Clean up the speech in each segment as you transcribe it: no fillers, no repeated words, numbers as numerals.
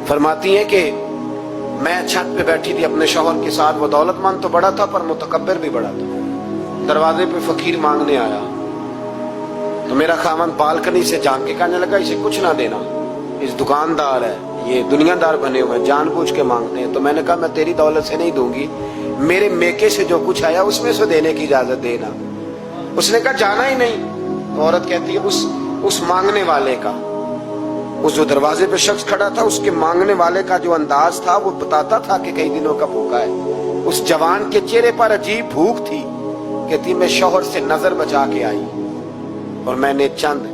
फरमाती हैं कि मैं छत पे बैठी थी अपने शौहर के साथ, वो दौलतमंद तो बड़ा था पर मुतकब्बिर भी बड़ा था। दरवाजे पे फकीर मांगने आया तो मेरा खामन बालकनी से झांक के कहने लगा इसे कुछ ना देना, इस दुकानदार है, ये दुनियादार बने हुए हैं, जानबूझ के मांगते हैं। तो मैंने कहा मैं तेरी दौलत से नहीं दूंगी, मेरे मेके से जो कुछ आया उसमें से देने की इजाजत देना। उसने कहा जाना ही नहीं। तो औरत कहती है उस मांगने वाले का, उस जो दरवाजे पे शख्स खड़ा था, उसके मांगने वाले का जो अंदाज था वो बताता था कि कई दिनों का भूखा है। उस जवान के चेहरे पर अजीब भूख थी। कहती मैं शौहर से नजर बचा के आई और मैंने चंद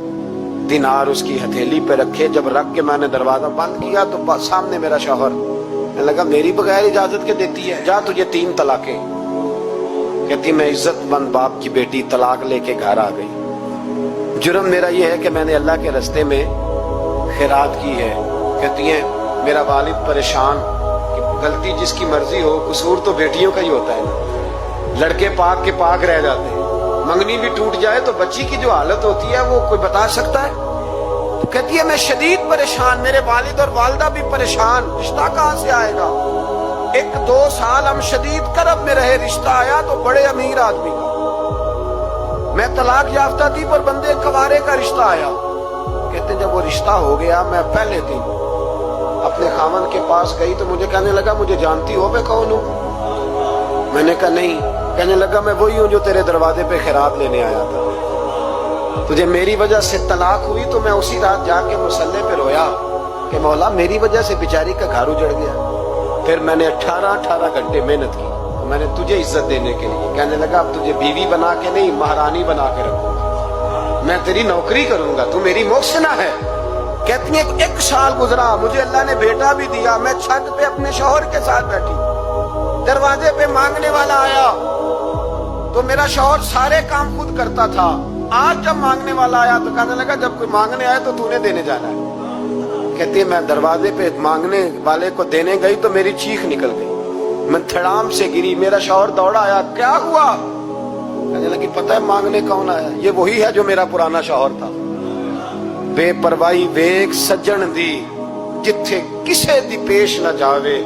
दिनार उसकी हथेली पे रखे। जब रख के मैंने दरवाजा बंद किया तो सामने मेरा शौहर। मैं लगा मेरी बगैर इजाजत के देती है, जा तुझे 3 तलाकें। कहती मैं इज्जतमंद बाप की बेटी तलाक लेके घर आ गई। जुर्म मेरा ये है कि मैंने अल्लाह के रास्ते में खैरात की है। कहती है मेरा वालिद परेशान कि गलती जिसकी मर्जी हो, कसूर तो बेटियों का ही होता है ना। लड़के पाक के पाक रह जाते हैं, मंगनी भी टूट जाए तो बच्ची की जो हालत होती है वो कोई बता सकता है। तो कहती है मैं शदीद परेशान, मेरे वालिद और वालदा भी परेशान, रिश्ता कहाँ से आएगा। 1-2 साल हम शदीद करब में रहे, रिश्ता आया तो बड़े अमीर आदमी का। मैं तलाक याफ्ता थी पर बंदे कवारे का रिश्ता आया। कहते जब वो रिश्ता हो गया, मैं पहले दिन अपने खामन के पास गई तो मुझे कहने लगा मुझे जानती हो मैं कौन हूं। मैंने कहा नहीं। कहने लगा मैं वही हूं जो तेरे दरवाजे पे खैरात लेने आया था। तुझे मेरी वजह से तलाक हुई तो मैं उसी रात जाके मुसल्ले पे रोया कि मौला मेरी वजह से बेचारी का घर उजड़ गया। फिर मैंने 18 घंटे मेहनत की तो मैंने तुझे इज्जत देने के लिए। कहने लगा अब तुझे बीवी बना के नहीं, महारानी बना के रखूंगा, मैं तेरी नौकरी करूंगा, तू मेरी मोहसिना है। कहती है 1 साल गुजरा, मुझे अल्लाह ने बेटा भी दिया। मैं छत पे अपने शौहर के साथ बैठी, दरवाजे पे मांगने वाला आया तो मेरा शौहर सारे काम खुद करता था। आज जब मांगने वाला आया तो कहने लगा जब कोई मांगने आया तो तूने देने जाना है। कहती है मैं दरवाजे पे मांगने वाले को देने गई तो मेरी चीख निकल गई, मैं धड़ाम से गिरी। मेरा शौहर दौड़ा आया, क्या हुआ। कहने लगी पता है मांगने कौन आया, ये वही है जो मेरा पुराना शौहर था। बेपरवाही वेख सज्जन दी, जिथे किसे दी पेश न जावे,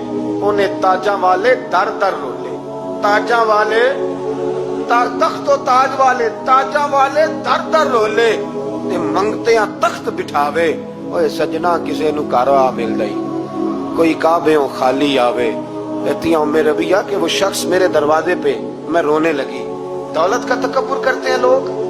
उन्हें ताजा वाले दर दर रोले। ताजा वाले तख्त ताज वाले, ताजा वाले दर दर रोले ते मंगते तख्त बिठावे। ओए सजना किसे नु कारा मिल गई, कोई काबे खाली आवे। कहती हूं मेरे रबिया कि वो शख्स मेरे दरवाजे पे, मैं रोने लगी। दौलत का तकब्बुर करते हैं लोग।